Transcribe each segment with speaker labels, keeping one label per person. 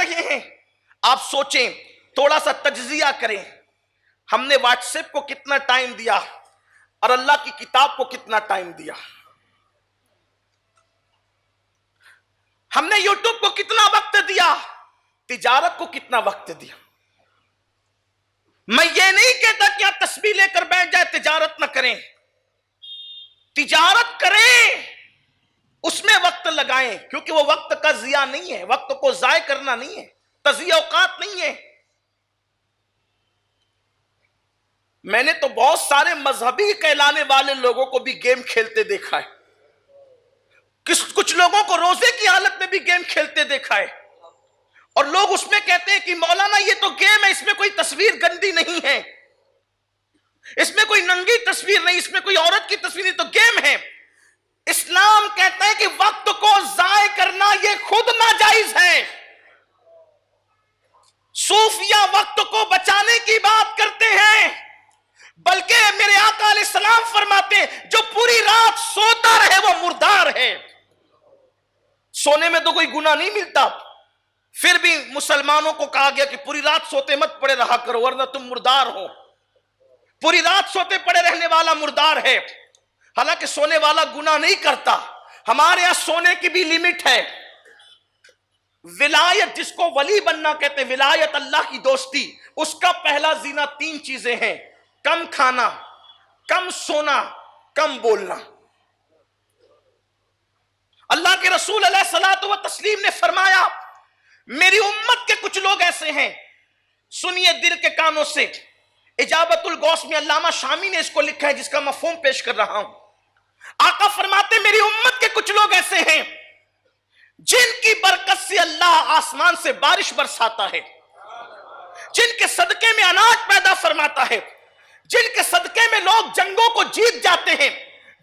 Speaker 1: رہے ہیں. آپ سوچیں, تھوڑا سا تجزیہ کریں, ہم نے واٹس ایپ کو کتنا ٹائم دیا اور اللہ کی کتاب کو کتنا ٹائم دیا؟ ہم نے یوٹیوب کو کتنا وقت دیا؟ تجارت کو کتنا وقت دیا؟ میں یہ نہیں کہتا کہ آپ تسبیح لے کر بیٹھ جائے, تجارت نہ کریں, تجارت کریں, اس میں وقت لگائیں, کیونکہ وہ وقت کا ضیاع نہیں ہے, وقت کو ضائع کرنا نہیں ہے, تضییع اوقات نہیں ہے. میں نے تو بہت سارے مذہبی کہلانے والے لوگوں کو بھی گیم کھیلتے دیکھا ہے, کچھ لوگوں کو روزے کی حالت میں بھی گیم کھیلتے دیکھا ہے, اور لوگ اس میں کہتے ہیں کہ مولانا یہ تو گیم ہے, اس میں کوئی تصویر گندی نہیں ہے, اس میں کوئی ننگی تصویر نہیں, اس میں کوئی عورت کی تصویر نہیں, تو گیم ہے. اسلام کہتا ہے کہ وقت کو ضائع کرنا یہ خود ناجائز ہے. صوفیہ وقت کو بچانے کی بات کرتے ہیں, بلکہ میرے آقا علیہ السلام فرماتے ہیں جو پوری رات سوتا رہے وہ مردار ہے. سونے میں تو کوئی گناہ نہیں ملتا, پھر بھی مسلمانوں کو کہا گیا کہ پوری رات سوتے مت پڑے رہا کرو ورنہ تم مردار ہو. پوری رات سوتے پڑے رہنے والا مردار ہے, حالانکہ سونے والا گناہ نہیں کرتا. ہمارے یہاں سونے کی بھی لیمٹ ہے. ولایت, جس کو ولی بننا کہتے ہیں, ولایت اللہ کی دوستی, اس کا پہلا زینہ 3 چیزیں ہیں: کم کھانا, کم سونا, کم بولنا. اللہ کے رسول علیہ الصلوۃ والتسلیم نے فرمایا میری امت کے کچھ لوگ ایسے ہیں, سنیے دل کے کانوں سے. اجابت الغوث میں علامہ شامی نے اس کو لکھا ہے, جس کا مفہوم پیش کر رہا ہوں. آقا فرماتے میری امت کے کچھ لوگ ایسے ہیں جن کی برکت سے اللہ آسمان سے بارش برساتا ہے, جن کے صدقے میں اناج پیدا فرماتا ہے, جن کے صدقے میں لوگ جنگوں کو جیت جاتے ہیں,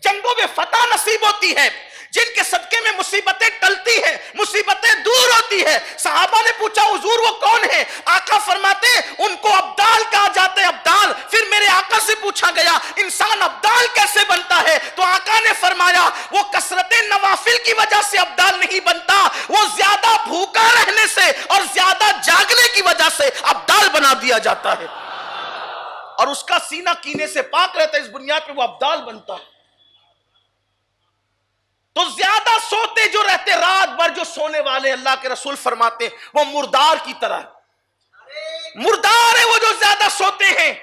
Speaker 1: جنگوں میں فتح نصیب ہوتی ہے, جن کے صدقے میں مصیبتیں ٹلتی ہیں, مصیبتیں دور ہوتی ہے. صحابہ نے پوچھا حضور وہ کون ہے؟ آقا فرماتے ان کو ابدال کہا جاتا ہے, ابدال. پھر میرے آقا سے پوچھا گیا انسان ابدال کیسے بنتا ہے؟ تو آقا نے فرمایا وہ کثرت نوافل کی وجہ سے ابدال نہیں بنتا, وہ زیادہ بھوکا رہنے سے اور زیادہ جاگنے کی وجہ سے ابدال بنا دیا جاتا ہے, اور اس کا سینہ کینے سے پاک رہتا ہے, اس بنیاد پہ وہ ابدال بنتا ہے. تو زیادہ سوتے جو رہتے, رات بھر جو سونے والے, اللہ کے رسول فرماتے ہیں وہ مردار کی طرح مردار ہے, وہ جو زیادہ سوتے ہیں.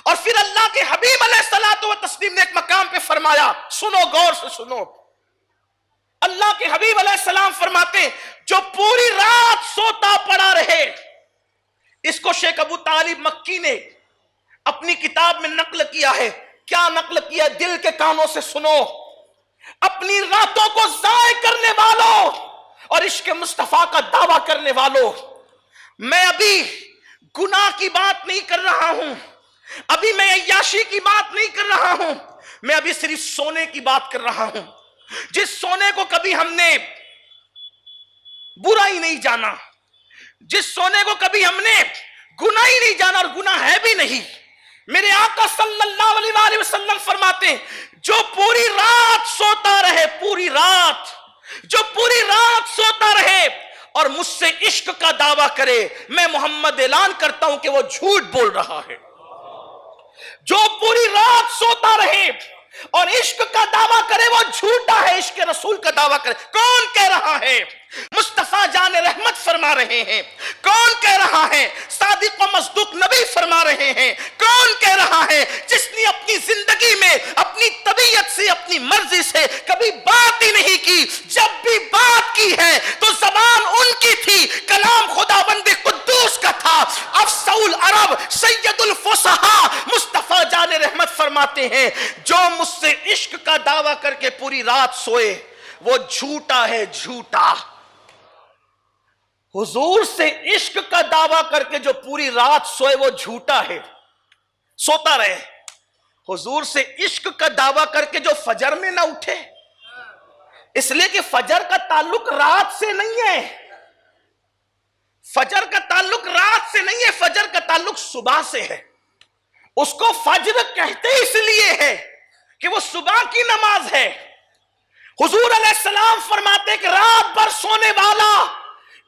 Speaker 1: اور پھر اللہ کے حبیب علیہ الصلوۃ والتسلیم نے ایک مقام پہ فرمایا, سنو غور سے سنو, اللہ کے حبیب علیہ السلام فرماتے ہیں جو پوری رات سوتا پڑا رہے. اس کو شیخ ابو طالب مکی نے اپنی کتاب میں نقل کیا ہے. کیا نقل کیا؟ دل کے کانوں سے سنو. اپنی راتوں کو ضائع کرنے والوں اور عشق مصطفیٰ کا دعویٰ کرنے والوں, میں ابھی گناہ کی بات نہیں کر رہا ہوں, ابھی میں عیاشی کی بات نہیں کر رہا ہوں, میں ابھی صرف سونے کی بات کر رہا ہوں. جس سونے کو کبھی ہم نے برا ہی نہیں جانا, جس سونے کو کبھی ہم نے گناہ ہی نہیں جانا, اور گناہ ہے بھی نہیں. میرے آقا صلی اللہ علیہ وآلہ وسلم فرماتے ہیں جو پوری رات سوتا رہے, پوری رات, جو پوری رات سوتا رہے اور مجھ سے عشق کا دعویٰ کرے, میں محمد اعلان کرتا ہوں کہ وہ جھوٹ بول رہا ہے. جو پوری رات سوتا رہے اور عشق کا دعویٰ کرے وہ جھوٹا ہے, عشق رسول کا دعویٰ کرے. کون کہہ رہا ہے؟ مصطفیٰ جان رحمت فرما رہے ہیں. کون کہہ رہا ہے؟ صادق و مصدوق نبی فرما رہے ہیں. کون کہہ رہا ہے؟ جس نے اپنی زندگی میں اپنی طبیعت سے, اپنی مرضی سے کبھی بات ہی نہیں کی, جب بھی بات کی ہے تو زبان ان کی تھی, کلام خداوند قدوس کا تھا. افصح العرب سید الفصحاء مصطفیٰ جان رحمت فرماتے ہیں جو مجھ سے عشق کا دعویٰ کر کے پوری رات سوئے وہ جھوٹا ہے, جھوٹا. حضور سے عشق کا دعویٰ کر کے جو پوری رات سوئے وہ جھوٹا ہے, سوتا رہے. حضور سے عشق کا دعویٰ کر کے جو فجر میں نہ اٹھے, اس لیے کہ فجر کا تعلق رات سے نہیں ہے, فجر کا تعلق رات سے نہیں ہے, فجر کا تعلق صبح سے ہے. اس کو فجر کہتے اس لیے ہے کہ وہ صبح کی نماز ہے. حضور علیہ السلام فرماتے کہ رات بھر سونے والا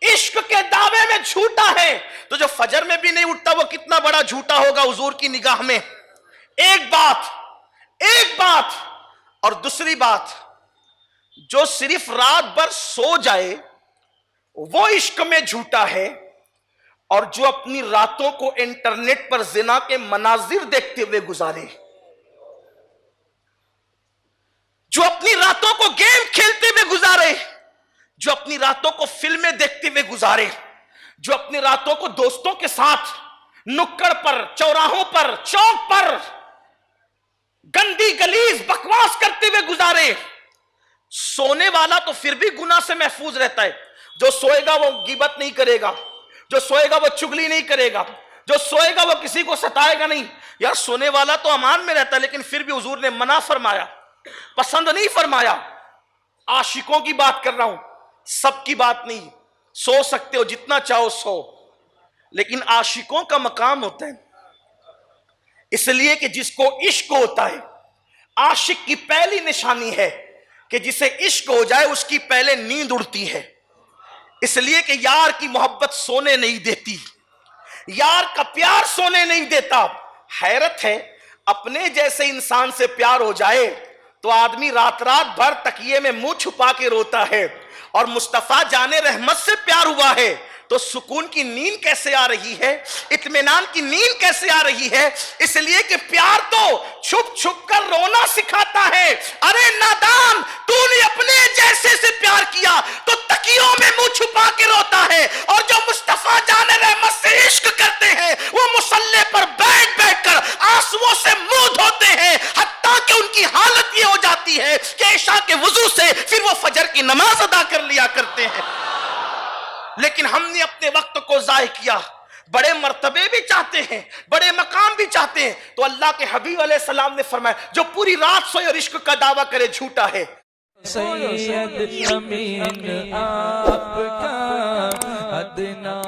Speaker 1: عشق کے دعوے میں جھوٹا ہے تو جو فجر میں بھی نہیں اٹھتا وہ کتنا بڑا جھوٹا ہوگا حضور کی نگاہ میں. ایک بات اور دوسری بات، جو صرف رات بھر سو جائے وہ عشق میں جھوٹا ہے، اور جو اپنی راتوں کو انٹرنیٹ پر زنا کے مناظر دیکھتے ہوئے گزارے، جو اپنی راتوں کو گیم کھیلتے ہوئے گزارے، جو اپنی راتوں کو فلمیں دیکھتے ہوئے گزارے، جو اپنی راتوں کو دوستوں کے ساتھ نکڑ پر، چوراہوں پر، چوک پر گندی گلیز بکواس کرتے ہوئے گزارے. سونے والا تو پھر بھی گناہ سے محفوظ رہتا ہے. جو سوئے گا وہ غیبت نہیں کرے گا، جو سوئے گا وہ چگلی نہیں کرے گا، جو سوئے گا وہ کسی کو ستائے گا نہیں. یار سونے والا تو امان میں رہتا ہے، لیکن پھر بھی حضور نے منع فرمایا، پسند نہیں فرمایا. عاشقوں کی بات کر رہا ہوں، سب کی بات نہیں. سو سکتے ہو جتنا چاہو سو، لیکن عاشقوں کا مقام ہوتا ہے. اس لیے کہ جس کو عشق ہوتا ہے، عاشق کی پہلی نشانی ہے کہ جسے عشق ہو جائے اس کی پہلے نیند اڑتی ہے. اس لیے کہ یار کی محبت سونے نہیں دیتی، یار کا پیار سونے نہیں دیتا. حیرت ہے، اپنے جیسے انسان سے پیار ہو جائے تو آدمی رات بھر تکیے میں منہ چھپا کے روتا ہے، اور مصطفیٰ جان رحمت سے پیار ہوا ہے تو سکون کی نیند کیسے آ رہی ہے، اطمینان کی نیند کیسے آ رہی ہے؟ اس لیے کہ پیار تو چھپ چھپ کر رونا سکھاتا ہے. ارے نادان، تو نے اپنے جیسے سے پیار کیا تو تکیوں میں منہ چھپا کے روتا ہے، اور جو مصطفیٰ جان رحمت سے عشق کرتے ہیں وہ مصلی پر بیٹھ بیٹھ کر آنسوؤں سے منہ دھوتے ہیں، حتیٰ کہ ان کی حالت یہ ہو جاتی ہے کہ عشاء کے وضو سے پھر وہ فجر کی نماز ادا کر لیا کرتے ہیں. لیکن ہم نے اپنے وقت کو ضائع کیا. بڑے مرتبے بھی چاہتے ہیں، بڑے مقام بھی چاہتے ہیں، تو اللہ کے حبیب علیہ السلام نے فرمایا جو پوری رات سوئے اور عشق کا دعویٰ کرے جھوٹا ہے.
Speaker 2: سید امین آپ کا ادنا